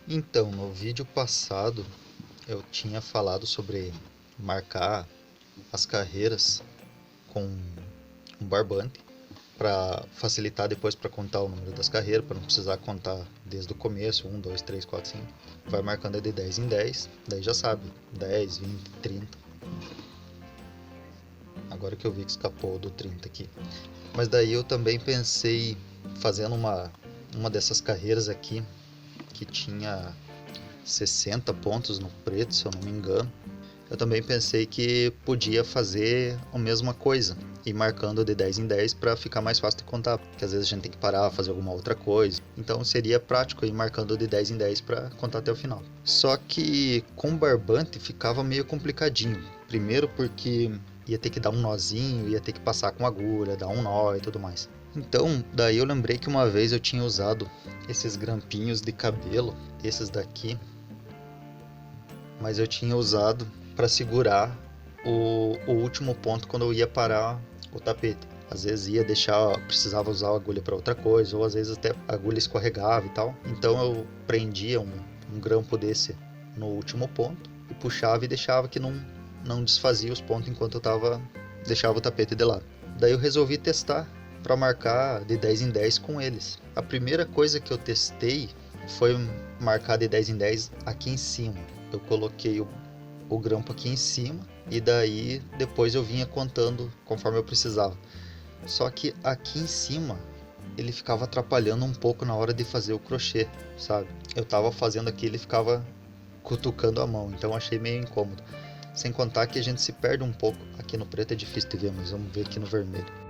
Então, no vídeo passado eu tinha falado sobre marcar as carreiras com um barbante para facilitar depois para contar o número das carreiras, para não precisar contar desde o começo, 1, 2, 3, 4, 5. Vai marcando de 10 em 10, daí já sabe, 10, 20, 30. Agora que eu vi que escapou do 30 aqui. Mas daí eu também pensei, fazendo uma dessas carreiras aqui, que tinha 60 pontos no preto, se eu não me engano. Eu também pensei que podia fazer a mesma coisa, ir marcando de 10 em 10 para ficar mais fácil de contar, porque às vezes a gente tem que parar, fazer alguma outra coisa. Então seria prático ir marcando de 10 em 10 para contar até o final. Só que com barbante ficava meio complicadinho. Primeiro porque ia ter que dar um nozinho, ia ter que passar com agulha, dar um nó e tudo mais. Então, daí eu lembrei que uma vez eu tinha usado esses grampinhos de cabelo, esses daqui, mas eu tinha usado para segurar o último ponto quando eu ia parar o tapete. Às vezes ia deixar, precisava usar a agulha para outra coisa, ou às vezes até a agulha escorregava e tal. Então eu prendia um grampo desse no último ponto e puxava e deixava que não desfazia os pontos enquanto eu deixava o tapete de lado. Daí eu resolvi testar para marcar de 10 em 10 com eles. A primeira coisa que eu testei foi marcar de 10 em 10 aqui em cima. Eu coloquei o grampo aqui em cima e daí depois eu vinha contando conforme eu precisava. Só que aqui em cima ele ficava atrapalhando um pouco na hora de fazer o crochê, sabe? Eu tava fazendo aqui, ele ficava cutucando a mão, então achei meio incômodo. Sem contar que a gente se perde um pouco. Aqui no preto é difícil de ver, mas vamos ver aqui no vermelho.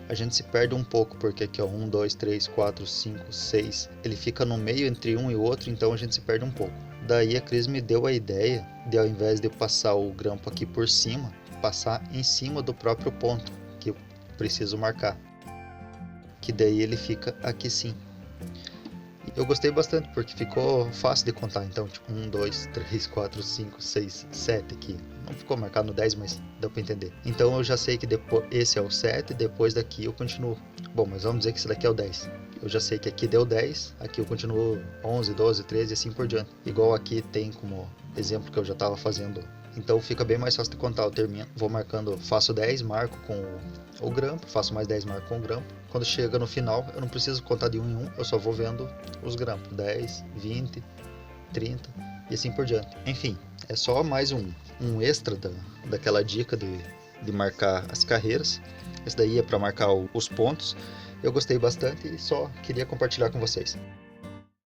A gente se perde um pouco, porque aqui ó, 1, 2, 3, 4, 5, 6, ele fica no meio entre um e o outro, então a gente se perde um pouco. Daí a Cris me deu a ideia de, ao invés de eu passar o grampo aqui por cima, passar em cima do próprio ponto que eu preciso marcar, que daí ele fica aqui sim. Eu gostei bastante porque ficou fácil de contar, então tipo 1, 2, 3, 4, 5, 6, 7 aqui. Não ficou marcado no 10, mas deu pra entender. Então eu já sei que depois, esse é o 7, depois daqui eu continuo. Bom, mas vamos dizer que esse daqui é o 10. Eu já sei que aqui deu 10, aqui eu continuo 11, 12, 13 e assim por diante. Igual aqui tem como exemplo que eu já estava fazendo. Então fica bem mais fácil de contar. Eu termino, vou marcando, faço 10, marco com o grampo, faço mais 10, marco com o grampo. Quando chega no final, eu não preciso contar de um em um, eu só vou vendo os grampos, 10, 20, 30 e assim por diante. Enfim, é só mais um extra daquela dica de marcar as carreiras. Esse daí é para marcar os pontos. Eu gostei bastante e só queria compartilhar com vocês.